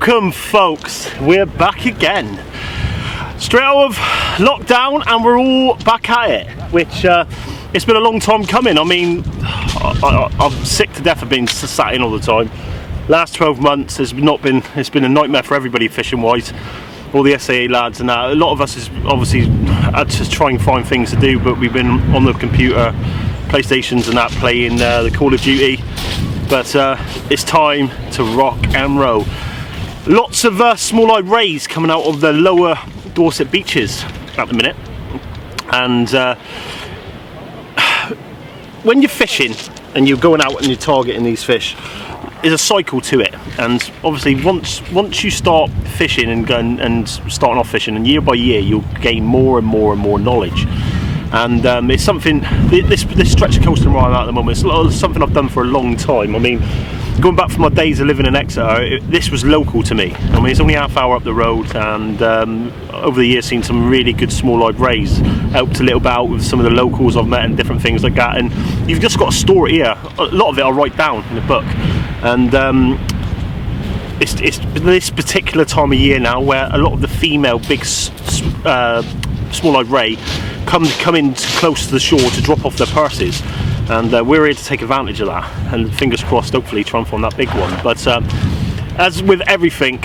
Welcome folks, we're back again. Straight out of lockdown and we're all back at it, which it's been a long time coming. I mean, I'm sick to death of being sat in all the time. Last 12 months it's been a nightmare for everybody fishing wise. All the SAA lads and that. A lot of us is obviously had to try and find things to do, but we've been on the computer, PlayStations and that, playing the Call of Duty. But it's time to rock and roll. Lots of small-eyed rays coming out of the lower Dorset beaches at the minute. And when you're fishing and you're going out and you're targeting these fish, there's a cycle to it. And obviously once you start fishing and going and starting off fishing, and year by year you'll gain more and more and more knowledge. And it's something, this stretch of coastal where I'm at the moment, it's something I've done for a long time. I mean, going back from my days of living in Exeter, this was local to me. I mean, it's only half hour up the road, and over the years seen some really good small-eyed rays. Helped a little bit out with some of the locals I've met and different things like that. And you've just got to store it here. A lot of it I'll write down in the book. And it's this particular time of year now where a lot of the female big small-eyed ray come in close to the shore to drop off their purses, and we're here to take advantage of that, and fingers crossed hopefully try and find that big one. But as with everything,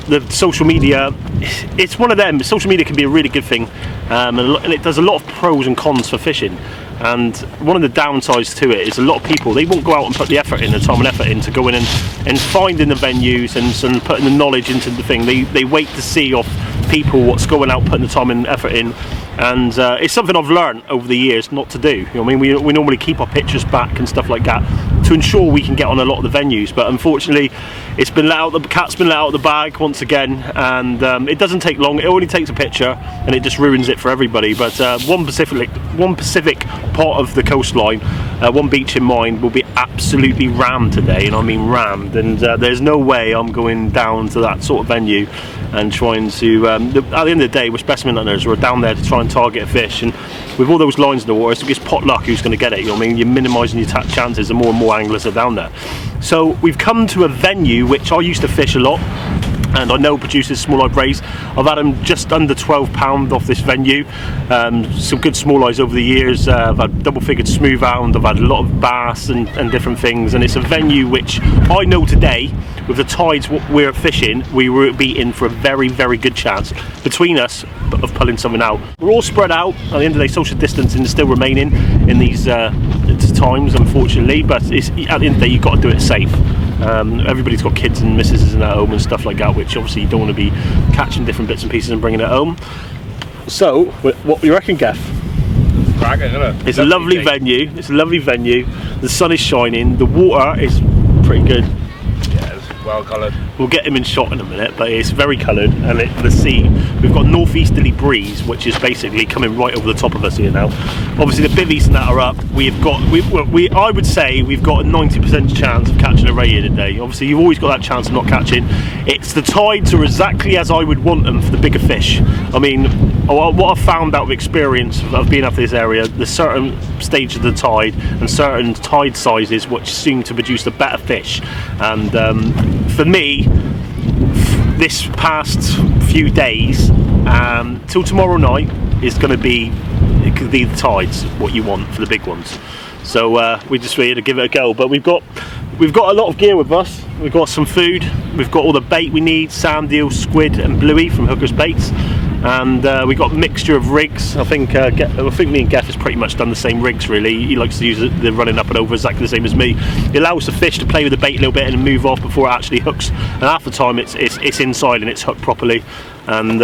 the social media, it's one of them. Social media can be a really good thing, and it does a lot of pros and cons for fishing. And one of the downsides to it is a lot of people, they won't go out and put the effort in, the time and effort in to go in and finding the venues and putting the knowledge into the thing. They wait to see off people what's going out, putting the time and effort in. And it's something I've learned over the years not to do. You know what I mean? We normally keep our pictures back and stuff like that to ensure we can get on a lot of the venues. But unfortunately, it's been let out. The cat's been let out of the bag once again, and it doesn't take long. It only takes a picture, and it just ruins it for everybody. But one Pacific part of the coastline, one beach in mind, will be absolutely rammed today, and I mean rammed. And there's no way I'm going down to that sort of venue and trying to. At the end of the day, we're specimen hunters. We're down there to try and target a fish, and with all those lines in the water, it's pot luck who's going to get it. You know what I mean? You're minimising your chances the more and more anglers are down there. So we've come to a venue which I used to fish a lot, and I know produces small-eyed rays. I've had them just under £12 off this venue. Some good small eyes over the years. I've had double-figured smooth hound. I've had a lot of bass and different things. And it's a venue which I know today, with the tides we're fishing, we will be in for a very, very good chance between us of pulling something out. We're all spread out. At the end of the day, social distancing is still remaining in these times, unfortunately. But at the end of the day, you've got to do it safe. Everybody's got kids and missuses in their home and stuff like that, which obviously you don't want to be catching different bits and pieces and bringing it home. So, what do you reckon, Gaff? Cracking, isn't it? It's a lovely venue. It's a lovely venue. The sun is shining. The water is pretty good. Yeah, it's well coloured. We'll get him in shot in a minute, but it's very coloured, and the sea, we've got northeasterly breeze, which is basically coming right over the top of us here now. Obviously the bivvies and that are up. I would say we've got a 90% chance of catching a ray here today. Obviously you've always got that chance of not catching. It's the tides are exactly as I would want them for the bigger fish. I mean, what I've found out of experience of being up this area, there's certain stage of the tide and certain tide sizes which seem to produce the better fish. And for me, this past few days till tomorrow night is going to be, it could be the tides what you want for the big ones. So we're just ready to give it a go. But we've got a lot of gear with us. We've got some food, we've got all the bait we need, sand eel, squid and bluey from Hooker's Baits, and we've got a mixture of rigs. I think me and Geff has pretty much done the same rigs really. He likes to use the running up and over exactly the same as me. It allows the fish to play with the bait a little bit and move off before it actually hooks, and half the time it's inside and it's hooked properly. And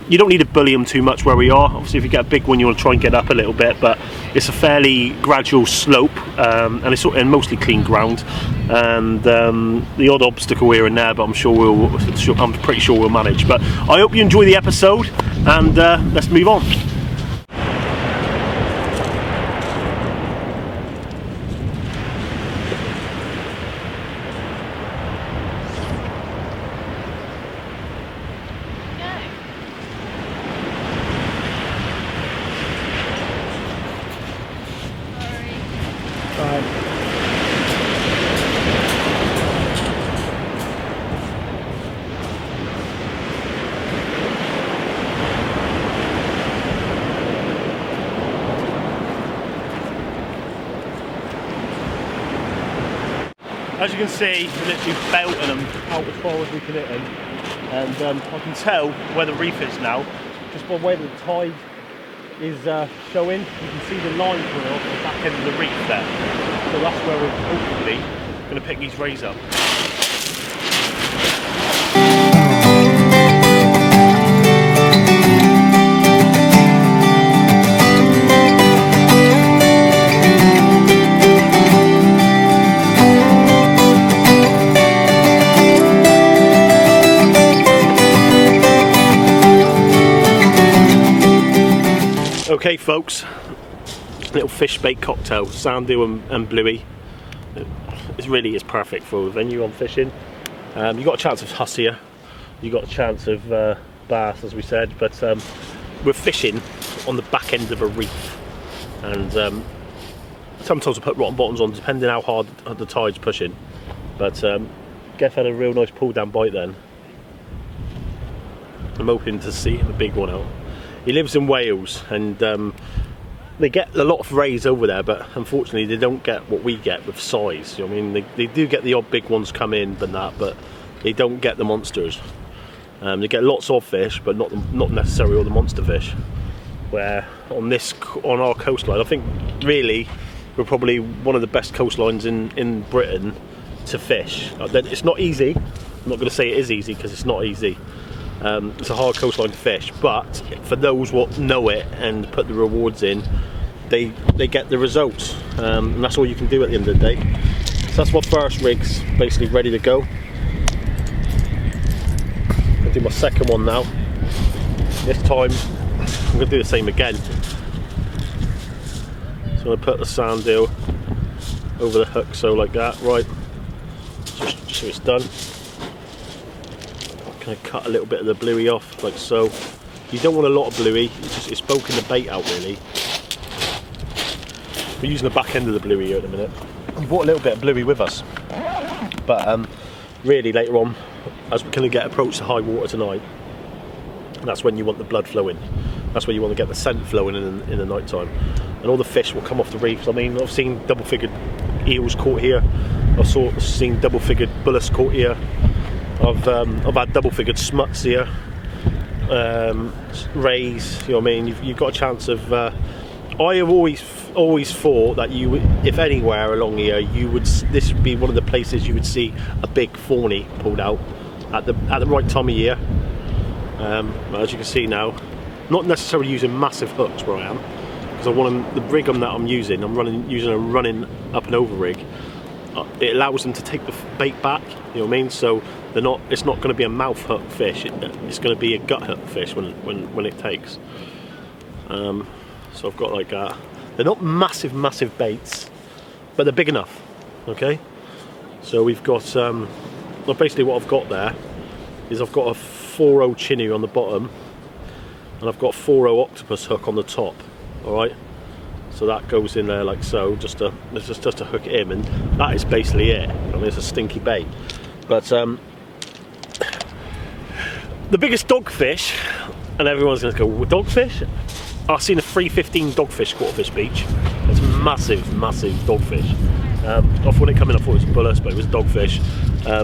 you don't need to bully them too much where we are. Obviously if you get a big one you want to try and get up a little bit, but it's a fairly gradual slope, and it's mostly clean ground, and the odd obstacle here and there, but I'm pretty sure we'll manage. But I hope you enjoy the episode, and let's move on. As you can see, we're literally belting them out as far as we can hit them. And I can tell where the reef is now, just by the way the tide is showing. You can see the line coming off the back end of the reef there. So that's where we're hopefully going to pick these rays up. Okay folks, little fish bait cocktail, sand dew and bluey. It really is perfect for when you're on fishing. You got a chance of hussier, you got a chance of bass as we said, but we're fishing on the back end of a reef, and sometimes we put rotten bottoms on depending how hard the tide's pushing. But Geff had a real nice pull down bite then. I'm hoping to see a big one out. He lives in Wales, and they get a lot of rays over there, but unfortunately they don't get what we get with size. I mean, they do get the odd big ones come in, but they don't get the monsters. They get lots of fish, but not necessarily all the monster fish. Where on our coastline, I think really we're probably one of the best coastlines in Britain to fish. It's not easy. I'm not going to say it is easy, because it's not easy. It's a hard coastline to fish, but for those what know it and put the rewards in, they get the results, and that's all you can do at the end of the day. So that's my first rig's basically ready to go. I'm going to do my second one now. This time I'm going to do the same again. So I'm going to put the sand deal over the hook, so like that, right, just so it's done. Going to cut a little bit of the bluey off, like so. You don't want a lot of bluey, it's poking the bait out really. We're using the back end of the bluey here at the minute. We brought a little bit of bluey with us, but really later on, as we're going to get approach to high water tonight, that's when you want the blood flowing. That's when you want to get the scent flowing in the night time, and all the fish will come off the reefs. I mean, I've seen double-figured eels caught here. I've seen double-figured bullets caught here. I've had double-figured smuts here, rays. You know what I mean? You've got a chance of. I have always thought that you would, if anywhere along here, this would be one of the places you would see a big fawny pulled out at the right time of year. As you can see now, not necessarily using massive hooks where I am, because the rig that I'm using, using a running up and over rig. It allows them to take the bait back, you know what I mean? So it's not going to be a mouth hook fish, it's going to be a gut hook fish when it takes. So I've got like that. They're not massive baits, but they're big enough, okay? So we've got, well, basically what I've got there is I've got a 4.0 chinny on the bottom, and I've got 4.0 octopus hook on the top, alright? So that goes in there like so, just to hook it in, and that is basically it. I mean, it's a stinky bait. But the biggest dogfish, and everyone's going to go, well, dogfish? I've seen a 315 dogfish quarterfish beach. It's massive dogfish. Off when it came in, I thought it was bullets, but it was dogfish.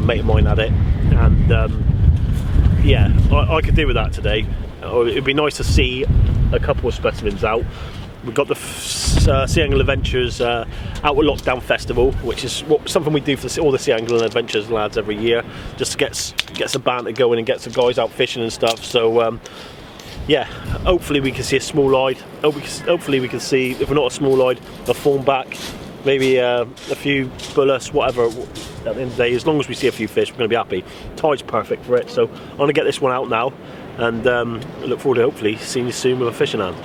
Mate of mine had it, and yeah, I could do with that today. It'd be nice to see a couple of specimens out. We've got the Sea Angling Adventures Out with Lockdown Festival, which is something we do for all the Sea Angling Adventures lads every year, just to get some banter going and get some guys out fishing and stuff. So yeah, hopefully we can see a small-eyed. Hopefully we can see, if we're not a small-eyed, a fawnback, maybe a few bullets, whatever. At the end of the day, as long as we see a few fish, we're going to be happy. Tide's perfect for it, so I'm going to get this one out now, and look forward to hopefully seeing you soon with a fishing hand.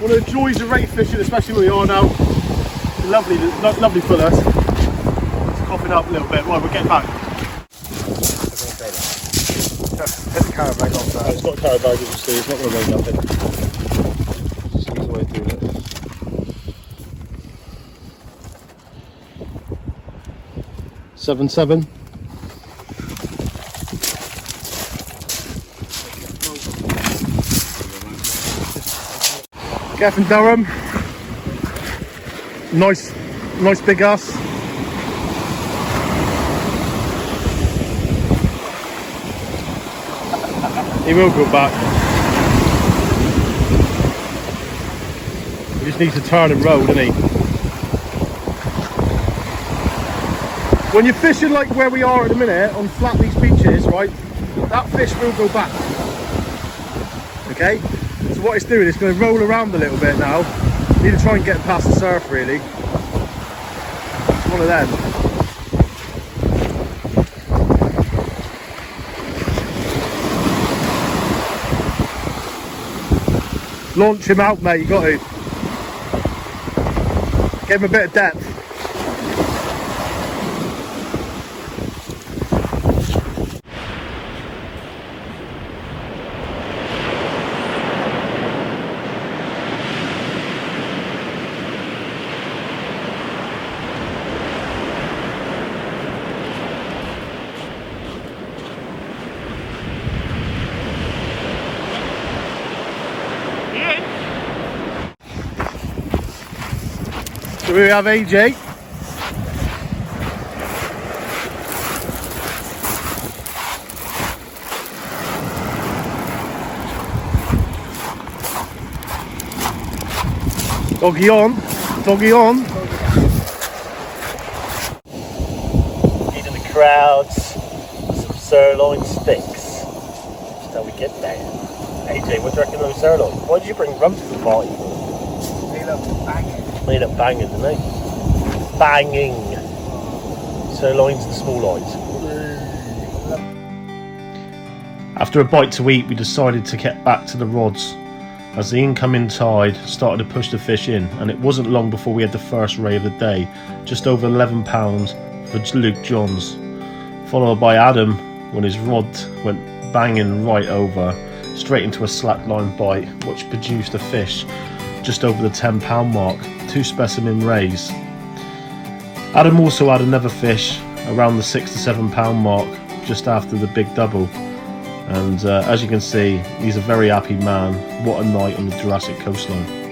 One of the joys of rate fishing, especially where we are now. Lovely, lovely for us. It's coughing up a little bit. Right, we're getting back. Hit the carrot bag off there. It's got a carrot bag, as you see. It's not going to weigh nothing. Just easy way of doing it. Seven. Gaff and Durham. Nice big ass. He will go back. He just needs to turn and roll, doesn't he? When you're fishing like where we are at the minute on flat these beaches, right, that fish will go back. Okay? So what it's doing is going to roll around a little bit now. You need to try and get past the surf, really. It's one of them. Launch him out, mate, you got to. Give him a bit of depth. So we have AJ. Doggy on. Eating the crowds, some sirloin sticks. Just how we get there. AJ, what do you reckon of those sirloin? Why did you bring rum to the party? Made up banging, didn't they? Banging. Sirloins and small eyes. After a bite to eat, we decided to get back to the rods as the incoming tide started to push the fish in, and it wasn't long before we had the first ray of the day, just over 11 pounds for Luke Johns, followed by Adam when his rod went banging right over, straight into a slackline bite, which produced a fish just over the 10 pound mark, 2 specimen rays. Adam also had another fish around the 6 to 7 pound mark just after the big double, and as you can see, he's a very happy man. What a night on the Jurassic coastline.